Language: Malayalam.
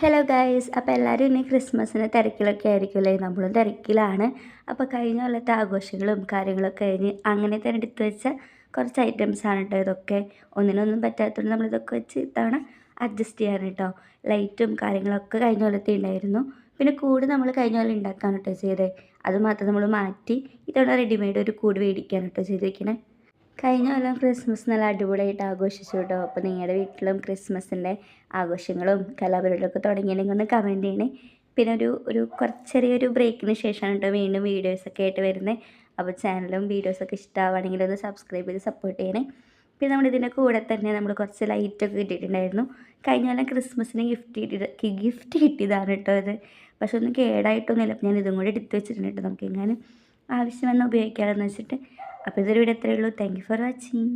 ഹലോ ഗൈസ്, അപ്പോൾ എല്ലാവരും ഇനി ക്രിസ്മസിന് തിരക്കിലൊക്കെ ആയിരിക്കുമല്ലേ? നമ്മളും തിരക്കിലാണ്. അപ്പോൾ കഴിഞ്ഞ കൊല്ലത്തെ ആഘോഷങ്ങളും കാര്യങ്ങളൊക്കെ കഴിഞ്ഞ് അങ്ങനെ തന്നെ എടുത്തു വെച്ച കുറച്ച് ഐറ്റംസാണ് കേട്ടോ ഇതൊക്കെ. ഒന്നിനൊന്നും പറ്റാത്തതുകൊണ്ട് നമ്മളിതൊക്കെ വെച്ച് ഇത്തവണ അഡ്ജസ്റ്റ് ചെയ്യാൻ കേട്ടോ. ലൈറ്റും കാര്യങ്ങളൊക്കെ കഴിഞ്ഞ കൊല്ലത്തെ ഉണ്ടായിരുന്നു. പിന്നെ കൂട് നമ്മൾ കഴിഞ്ഞ കൊല്ലം ഉണ്ടാക്കാൻ കേട്ടോ ചെയ്തത്. അതുമാത്രം നമ്മൾ മാറ്റി ഇത്തവണ റെഡിമെയ്ഡ് ഒരു കൂട് മേടിക്കാൻ കേട്ടോ ചെയ്തിരിക്കണേ. കഴിഞ്ഞ കൊല്ലം ക്രിസ്മസ് നല്ല അടിപൊളിയായിട്ട് ആഘോഷിച്ചു കേട്ടോ. അപ്പോൾ നിങ്ങളുടെ വീട്ടിലും ക്രിസ്മസിൻ്റെ ആഘോഷങ്ങളും കലാപരിപാടികളൊക്കെ തുടങ്ങിയിട്ടുണ്ടെങ്കിൽ ഒന്ന് കമൻറ്റ് ചെയ്യണേ. പിന്നെ ഒരു ചെറിയൊരു ബ്രേക്കിന് ശേഷമാണ് കേട്ടോ വീണ്ടും വീഡിയോസൊക്കെ ആയിട്ട് വരുന്നത്. അപ്പോൾ ചാനലും വീഡിയോസൊക്കെ ഇഷ്ടമാവുകയാണെങ്കിൽ ഒന്ന് സബ്സ്ക്രൈബ് ചെയ്ത് സപ്പോർട്ട് ചെയ്യണേ. പിന്നെ നമ്മളിതിൻ്റെ കൂടെ തന്നെ നമ്മൾ കുറച്ച് ലൈറ്റൊക്കെ കിട്ടിയിട്ടുണ്ടായിരുന്നു. കഴിഞ്ഞ കൊല്ലം ക്രിസ്മസിന് ഗിഫ്റ്റ് കിട്ടിയതാണ് കേട്ടോ ഇത്. പക്ഷെ ഒന്നും കേടായിട്ടൊന്നുമില്ല. ഞാൻ ഇതും കൂടി എടുത്ത് വെച്ചിട്ടുണ്ട് കേട്ടോ, നമുക്ക് എങ്ങാനും ആവശ്യം വന്നാൽ ഉപയോഗിക്കാമെന്ന് വെച്ചിട്ട്. അപ്പോൾ ഇതൊരു വീഡിയോ ഇത്രയേ ഉള്ളൂ. Thank you for watching.